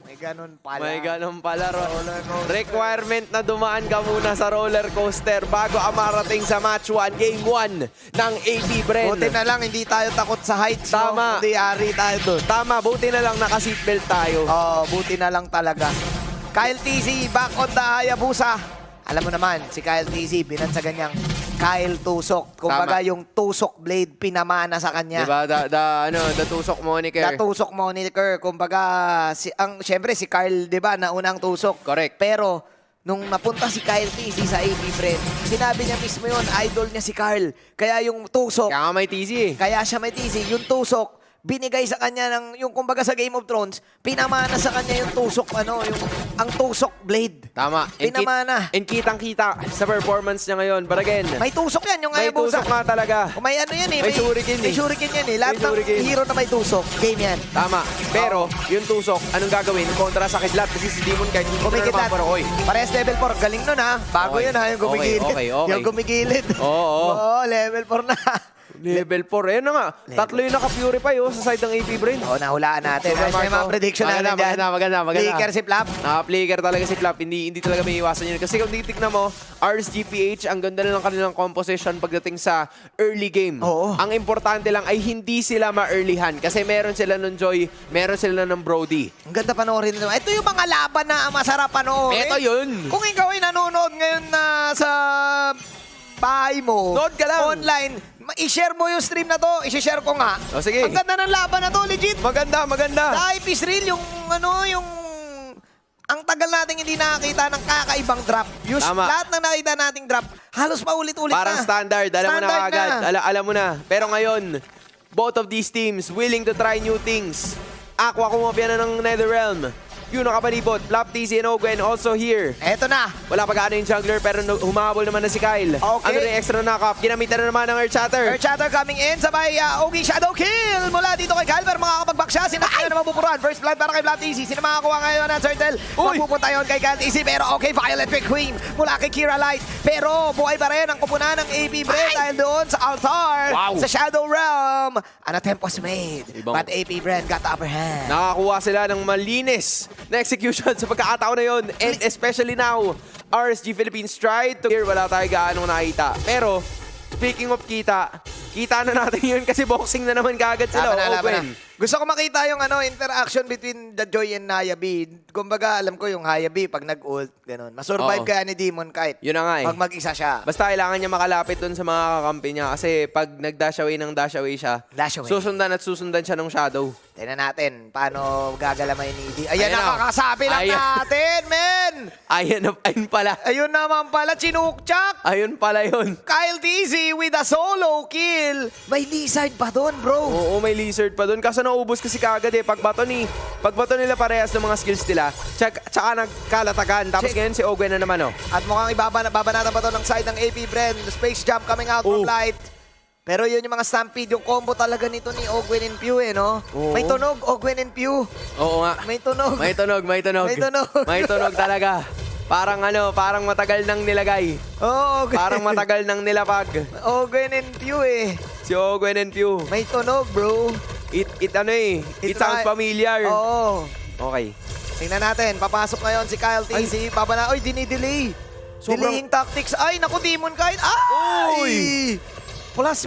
May ganun pala. May ganun pala. Requirement na dumaan ka muna sa roller coaster bago ang marating sa match 1, game 1 ng AP Bren. Buti na lang, hindi tayo takot sa heights. Tama. No? Hindi, ari tayo doon. Tama, buti na lang naka-seatbelt tayo. Buti na lang talaga. Kyle TZ, back on the Hayabusa. Alam mo naman, si Kyle TZ, binansagan niyang Kyle Tusok. Kumbaga yung Tusok blade, pinamana sa kanya. Diba? The Tusok moniker. The Tusok moniker. Kumbaga, syempre si Kyle, di ba, naunang Tusok. Correct. Pero, nung napunta si Kyle TZ sa AP Bren, sinabi niya mismo yun, idol niya si Kyle. Kaya yung Tusok, Kaya nga may TZ eh. kaya siya may TZ, yung Tusok, binigay sa kanya ng yung kumbaga sa Game of Thrones, pinamana sa kanya yung tusok ang tusok blade. Tama. Pinamana. And kitang-kita sa performance niya ngayon. But again, May tusok yan yung may Hayabusa. tusok nga talaga. May ano yan eh. May shuriken May eh. shuriken yan eh. Lahat May ng shuriken. hero na may tusok, game yan. Tama. Pero, yung tusok, anong gagawin? Kontra sa kidlat. Kasi si Demon kahit hindi ko na Kumikita. naman pero, oy. Parehas level 4. Galing nun ha. Bago Okay. yun ha. Yung gumigilid. Okay. Yung gumigilid. Oo. Oo, level 4 na. Level 4. Ayun na nga. Tatlo yung naka-purify sa side ng AP Brain. Oo, nahulaan natin. Guys, may mga prediction natin dyan. Maganda. Flicker si Flap. Naka-flicker talaga si Flap. Hindi talaga may iwasan yun. Kasi kung titignan mo, RSGPH, ang ganda na ng kanilang composition pagdating sa early game. Oo. Ang importante lang ay hindi sila ma-earlyhan. Kasi meron sila ng Joy, meron sila ng Brody. Ang ganda panoorin nito. Ito yung mga laban na masarap panoorin. Ito yun. Kung ikaw ay nanonood ngayon na sa bahay mo, Nood ka lang. online, i-share mo yung stream na to. I-share ko nga. O, sige. Ang ganda ng laban na to, legit. Maganda. The hype is real. Ang tagal nating hindi nakakita ng kakaibang drop. Tama. Lahat ng nakita nating drop, halos paulit-ulit Parang na. standard. Alam mo na Standard agad. na. Alam mo na. Pero ngayon, both of these teams willing to try new things. Aqua kumopya na ng Netherrealm. Yung nakapalibot. Flap, TC, and Ogwen also here. Eto na. Wala pa gaano yung jungler pero humahabol naman na si Kyle. Okay. Ano yung extra knock-up? Ginamitan na naman ng Earth Shatter. Earth Shatter coming in, sabay Ogi Shadow Kill mula dito kay Calver, makakapag-back siya, sinakaya na mapupuruan. First blood para kay Flap TC, sino makakuha ngayon ng Turtle? Uy! Mapupunta yun kay Cal TC, pero okay, Violet Queen mula kay Kira Light. Pero buhay pa rin ang kupunan ng AP Bren dahil doon sa altar, Wow. sa Shadow Realm. An attempt was made, but AP Bren got the upper hand. Nakakuha sila ng malinis na execution sa pagkakataon na yun. And especially now, RSG Philippines tried to... Here, wala tayo gaano nakita. Pero, speaking of kita na natin yun kasi boxing na naman kaagad sila. Laban na. Gusto ko makita yung interaction between the Joy and Hayabi. Kumbaga, alam ko yung Hayabi pag nag-ult, ganun. Masurvive Oo. kaya ni Demon kahit Yun na nga eh. pag mag-isa siya. Basta kailangan niya makalapit dun sa mga kakampi niya kasi pag nag-dash away ng dash away siya, Dash away. susundan siya ng shadow. Tignan natin paano gagalamay ni D. Ayan, Ayan na. nakakasabi lang Ayan. natin, men! Ayun pala. Ayun naman pala, chinukchak! Ayun pala yun. Kyle TZ with a solo kill! May lizard pa doon, bro! Oo, may lizard pa dun. Kaso naubos kasi kaagad eh. Pagbato nila parehas ng mga skills nila, tsaka nagkalatagan. Tapos Check. ngayon si Ogwen na naman oh. At mukhang babanatan pa to ng side ng AP Bren. The space jump coming out Oh. from light. Pero yun yung mga stampede, yung combo talaga nito ni Ogwen and Pew eh, no? Oo. May tunog, Ogwen and Pew. Oo nga. May tunog. May tunog. May tunog. May tunog talaga. Parang matagal nang nilagay. Oo, Ogwen. Parang matagal nang nilapag. Ogwen and Pew eh. Si Ogwen and Pew. May tunog, bro. It sounds familiar. Oo. Okay. Tingnan natin, papasok ngayon si Kyle TZ. Oy, dinidelay. Sobrang- Delaying tactics. Ay, naku, Demon Kyle. Ay! Uy! Plus,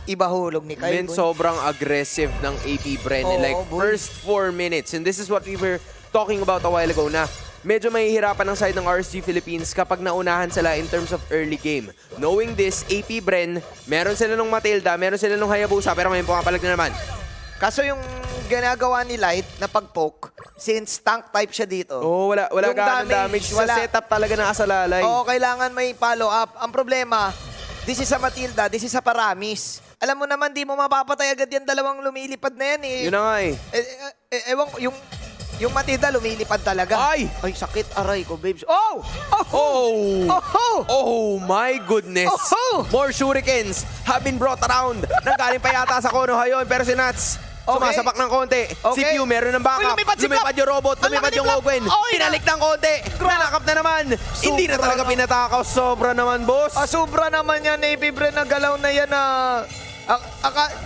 iba hulog ni Kyle. Men, sobrang aggressive ng AP Bren. Oo, Like, boy. first 4 minutes. And this is what we were talking about a while ago na medyo mahihirapan ng side ng RSG Philippines kapag naunahan sila in terms of early game. Knowing this, AP Bren, meron sila nung Matilda, meron sila nung Hayabusa, pero ngayon pumapalag na naman. Kaso yung ginagawa ni Light na pag-poke, since tank type siya dito. Oo, wala Yung ganong damage. wala. Sa setup talaga ng asalalay. Oo, kailangan may follow-up. Ang problema, this is a Matilda, this is a Paramis. Alam mo naman, di mo mapapatay agad yan dalawang lumilipad na yan eh. Yun na nga eh. Ewan ko, yung Matilda lumilipad talaga. Ay! Ay, sakit. Aray ko, babes. Oh! Oh! Oh! Oh my goodness! Oh! More shurikens have been brought around. Nanggaling pa yata sa Konoha yun, pero si Nats sumasapak ng konti. Si Okay. Pew meron ng backup. Uy, lumipad si Flap. yung robot, Ang lumipad laki ni yung Flap. Ogwen. Oy, Pinalik ng konti. Nanakap na naman. Hindi na talaga na. pinatakaw. Sobra naman, boss. Sobra naman yan, Navy Bren, na galaw na yan na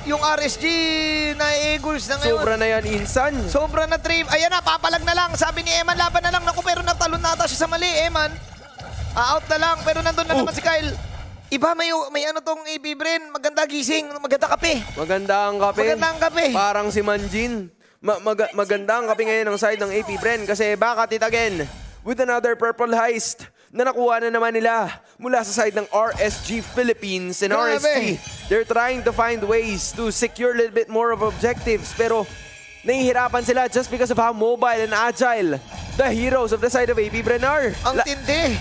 Yung RSG na Eagles na ngayon. Sobra na yan, Insan. Sobra na trip. Ayan na, papalag na lang. Sabi ni Eman, laban na lang. Naku, pero natalon na ata siya sa mali, Eman. Out na lang, pero nandun na naman si Kyle. Iba, may ano tong AB Bren. Maganda gising, maganda kape. Maganda ang kape. Maganda ang kape. Parang si Manjin. Maganda ang kape ngayon ng side ng AP Bren kasi back at it again with another purple heist na nakuha na naman nila mula sa side ng RSG Philippines and Grabe. RSG. They're trying to find ways to secure a little bit more of objectives pero nahihirapan sila just because of how mobile and agile the heroes of the side of AP Bren are. Ang tindi.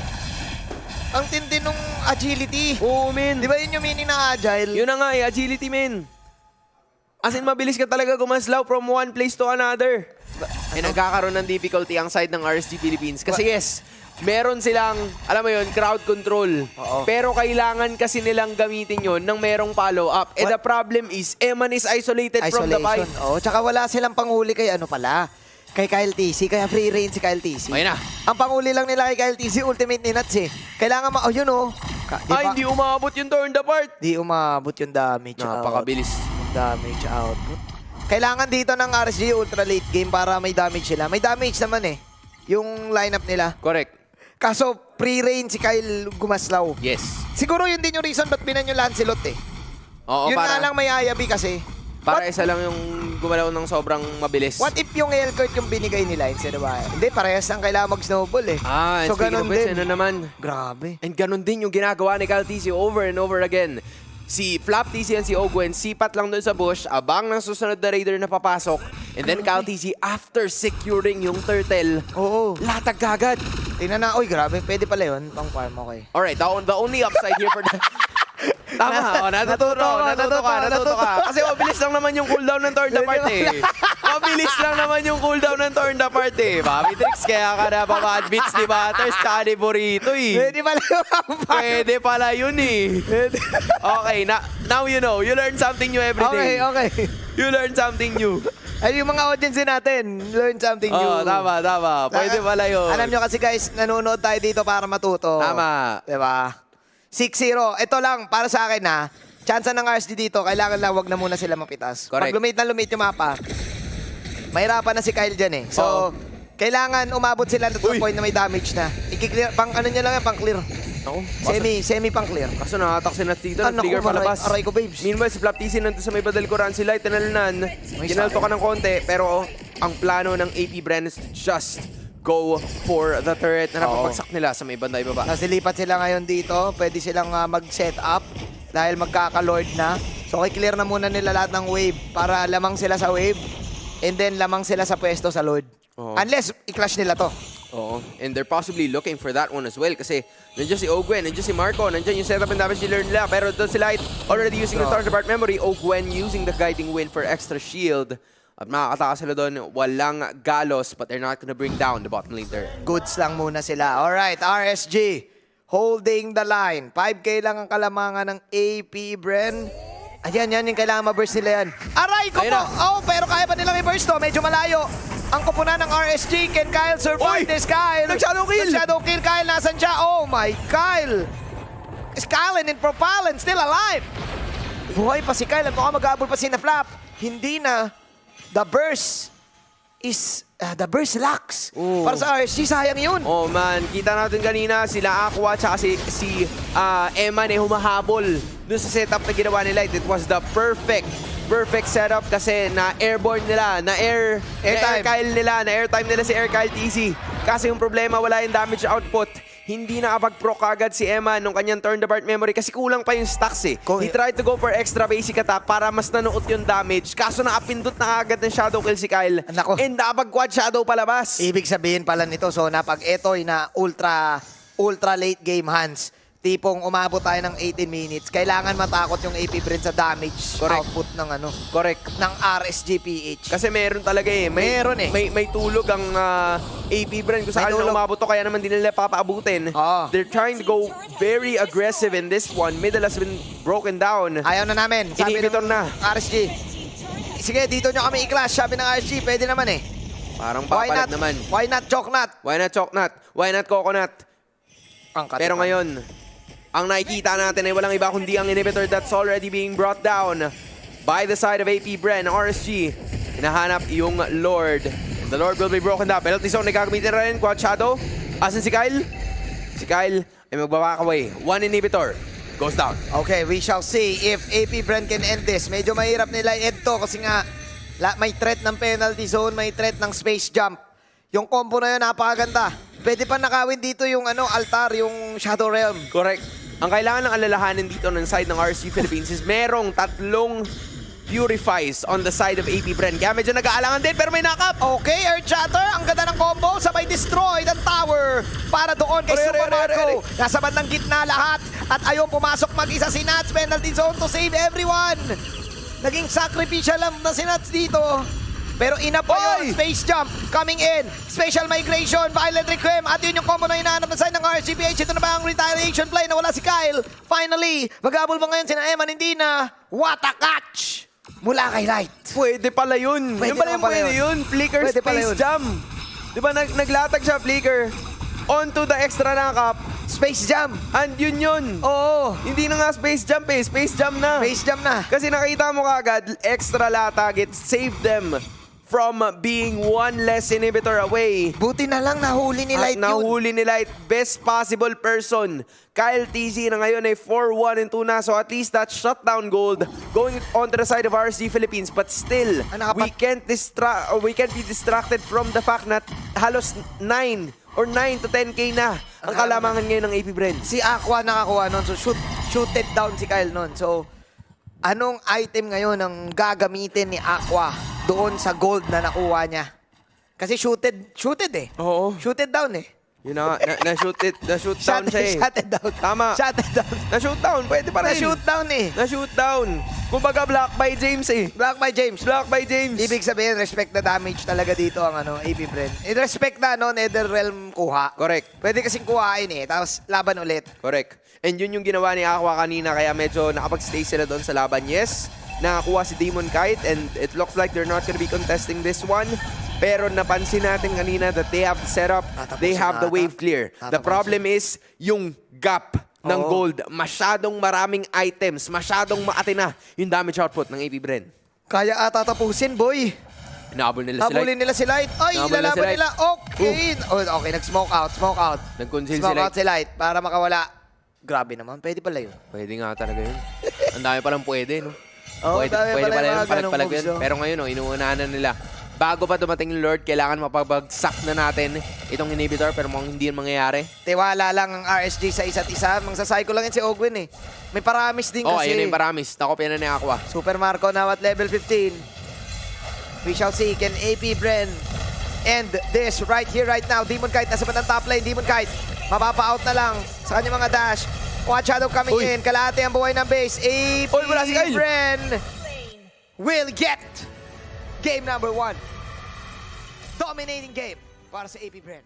Ang tindi nung agility. Oo, men. Di ba yun yung meaning ng agile? Yun na nga eh, agility, men. As in, mabilis ka talaga gumaslaw from one place to another. Eh, nagkakaroon ng difficulty ang side ng RSG Philippines. Kasi yes, meron silang, alam mo yun, crowd control. Oo. Pero kailangan kasi nilang gamitin yun ng merong follow-up. And the problem is, Eman is isolated from the fight. Oo, tsaka wala silang panghuli kay ano pala. Kay Kyle TC, kaya free reign si Kyle TC. Ayun na. Ang panghuli lang nila kay Kyle TC, ultimate ni Nuts eh. Kailangan yun oh. Ay, hindi umabot yung turn the part. Di umabot yung damage Napakabilis. Damage output. Kailangan dito ng RSG ultra late game para may damage sila. May damage naman eh. Yung lineup nila. Correct. Kaso, pre-rain si Kyle gumaslaw. Yes. Siguro yun din yung reason ba't binan yung Lancelot eh. Oo, Yun para, nga lang may ayabi kasi. para isa lang yung gumalaw ng sobrang mabilis. What if yung Elkurt yung binigay nila instead of Hindi, parehas lang kailangan mag-snowball eh. So, ganun din. Ano naman. Grabe. And ganun din yung ginagawa ni Kyle TC over and over again. Si Flap TC and si Ogwen, sipat lang doon sa bush, abang ng susunod na raider na papasok. And then Kyle TC, after securing yung turtle, Oo. latag kagad. Tingnan na, oy grabe, pwede pala yun. Pang farm, okay. Alright, the only upside here for the... Tama, natuto ka. Kasi mabilis lang naman yung cooldown ng turn the part eh. Mabilis lang naman yung cooldown ng turn the part eh. Bobby Tricks, kaya ka na bad beats ni Butters tsaka ni Burrito eh. Pwede pala yung pang farm. Pwede pala yun eh. Okay, now you know. You learn something new every day. Okay. You learn something new. Ay, yung mga audience natin, learn something new. Oh, tama. Pwede pala yun. Alam nyo kasi guys, nanonood tayo dito para matuto. Tama. Diba? 6-0. Ito lang, para sa akin na, chance ng RSG dito, kailangan lang wag na muna sila mapitas. Correct. Pag lumit yung mapa, mahirapan na si Kyle dyan eh. So, kailangan umabot sila to the point na may damage na. I-clear, pang ano nyo lang yan, pang clear. Ako, Semi pang clear. kaso nakatak si Nat dito, Ano nag-trigger ko, palabas. aray ko, babes. Meanwhile, si Flap TC nandun sa may badal ko run sila, tinalunan. Ginalto ka ng konti, pero ang plano ng AP Bren is to just go for the turret na napapagsak nila sa may banda ibaba. Nasilipat sila ngayon dito. Pwede silang mag-set up dahil magkaka-lord na. So, i-clear na muna nila lahat ng wave para lamang sila sa wave and then lamang sila sa pwesto sa lord. Oo. Unless, i-clash nila to. Oo. And they're possibly looking for that one as well kasi nandiyan si Ogwen, nandiyan si Marco, nandiyan yung setup and damage nila nila. Pero doon sila already using the Stars Apart Memory. Ogwen using the Guiding Wind for extra shield. At makakataka sila doon, walang galos but they're not gonna bring down the bottom lane there. Goods lang muna sila. Alright, RSG. Holding the line. 5K lang ang kalamangan ng AP Bren. Ayan, yan yung kailangan ma-burst nila yan. Aray ko Ayun po! na. Oh, pero kaya pa nilang i-burst to. Medyo malayo. Ang kupunan ng RSG. Can Kyle survive Oy! this, Kyle? Nag-shadow kill! Nag-shadow kill, Kyle. Nasaan siya? Oh my, Kyle! Is Kyle and Propellant still alive? Buhay pa si Kyle at mukhang mag-aabol pa si na Flap. Hindi na. The burst is... the burst lacks. Oo. Para sa RSG, sayang yun. Oh man, kita natin kanina sila Aqua tsaka si Eman humahabol dun sa setup na ginawa nila. It was the perfect setup kasi na airborne nila, na air Kyle nila, na airtime nila si Air Kyle TC. Kasi yung problema, wala yung damage output. Hindi nakapag-proc agad si Eman nung kanyang turn the part memory kasi kulang pa yung stacks eh. He tried to go for extra basic attack para mas nanuot yung damage. Kaso nakapindot na agad ng shadow kill si Kyle. Nako. And nakapag-quad shadow palabas. Ibig sabihin pala nito, so na pag ito'y na ultra late game hands, tipong umabot tayo ng 18 minutes, kailangan matakot yung AP Bren sa damage output ng Correct. ng RSG PH. Kasi meron talaga eh. Meron eh. May tulog ang AP Bren kung saan tulog. na umabot to kaya naman din nila papaabutin. Oo. They're trying to go very aggressive in this one. Middle has been broken down. Ayaw na namin. Sabi Inhibitor ng na. RSG. Sige, dito nyo kami i-clash. Sabi ng RSG, pwede naman eh. Parang Why papalit not? naman. Why not Choknut? Why not Choknut? Why not Coconut? Ang katipan. Pero ngayon, Ang nakikita natin ay walang iba kundi ang inhibitor that's already being brought down by the side of AP Bren. RSG, hinahanap yung Lord. And the Lord will be broken down. Penalty zone na gagamitin rin. Quad Shadow. Asan si Kyle? Si Kyle ay mag-back away. One inhibitor goes down. Okay, we shall see if AP Bren can end this. Medyo mahirap nila i-end to kasi nga may threat ng penalty zone, may threat ng space jump. Yung combo na yun, napakaganda. Pwede pa nakawin dito yung altar, yung Shadow Realm. Correct. Ang kailangan ng alalahanin dito ng side ng RSG Philippines is merong 3 Purifies on the side of AP Bren. Kaya medyo nag-aalangan din pero may knock-up. Okay, Earth Shatter, ang ganda ng combo. Sabay destroy ng tower para doon kay Super Marco. Nasa bandang gitna lahat at ayaw pumasok mag-isa si Nats. Penalty zone to save everyone. Naging sacrificial lang na si Nats dito. Pero ina pa yun. Space Jump coming in. Special Migration, Violent Requiem. At yun yung combo na hinahanap na side ng RSGPH. Ito na ba ang retaliation play na wala si Kyle? Finally, mag-abol ba ngayon si Eman? Hindi na. What a catch! Mula kay Light. Pwede pala yun. Pwede Yung pala naman pala pwede yun. Flicker Pwede pala Space yun. Jam. Di ba naglatag siya, Flicker? Onto the extra knock-up. Space Jam. And yun. Oo. Hindi na nga Space Jump eh. Space Jam na. Space Jam na. Kasi nakita mo kagad, extra latag. It saved them from being one less inhibitor away. Buti na lang nahuli ni Light yun. Nahuli ni Light. Best possible person. Kyle TZ na ngayon ay 4-1-2 na. So at least that shutdown gold going onto the side of RSG Philippines. But still, we can't be distracted from the fact na halos 9 or 9 to 10k na ang kalamangan ngayon ng AP Bren. Si Aqua nakakuha nun. So shooted down si Kyle nun. So anong item ngayon ang gagamitin ni Aqua doon sa gold na nakuha niya? Kasi shooted eh. Oo. Shooted down eh. Yun na nga, na-shoot down siya eh. Shutted down. Tama. Shutted down. Na-shoot down, pwede pa rin. Na-shoot down eh. Na-shoot down. Kumbaga block by James eh. Block by James. Block by James. Ibig sabihin, respect na damage talaga dito ang AP Bren. Respect na Netherrealm kuha. Correct. Pwede kasing kuhain eh. Tapos laban ulit. Correct. And yun yung ginawa ni Aqua kanina kaya medyo nakapag-stay sila doon sa laban. Yes, nakakuha si Demon Kite and it looks like they're not gonna be contesting this one. Pero napansin natin kanina that they have the setup, they have the wave clear. The problem is yung gap ng gold. Masyadong maraming items, masyadong maatina yung damage output ng AP Bren. Kaya ata tapusin, boy. Inaabol nila si Light. Habulin nila si Light. Ay, Habulin ilalaban si Light. nila. Okay. Okay, nag-smoke out. Nag-conceal si Smoke out Light. si Light para makawala. Grabe naman, pwede pala yun. Pwede nga talaga yun. Ang dami palang pwede, no? Oo, Pwede dami pala yung mga ganong palag moves, yun. no? Pero ngayon, inuunahan na nila. Bago pa dumating yung Lord, kailangan mapabagsak na natin itong inhibitor, pero mukhang hindi yun mangyayari. Tiwala lang ang RSG sa isa't isa. Mangsacycle lang yan si Ogwin eh. May paramis din Oh, kasi. ayun na yung paramis. Nakopya na ni Aqua. Super Marco now at level 15. We shall see, can AP Bren end this right here, right now? Demon Kite nasa bandang top lane. Demon Kite, mapapa-out na lang sa kanyang mga dash. Quad Shadow coming in. Kalahati ang buhay ng base. AP wala si Kyle. Bren will get game number 1. Dominating game para sa AP Bren.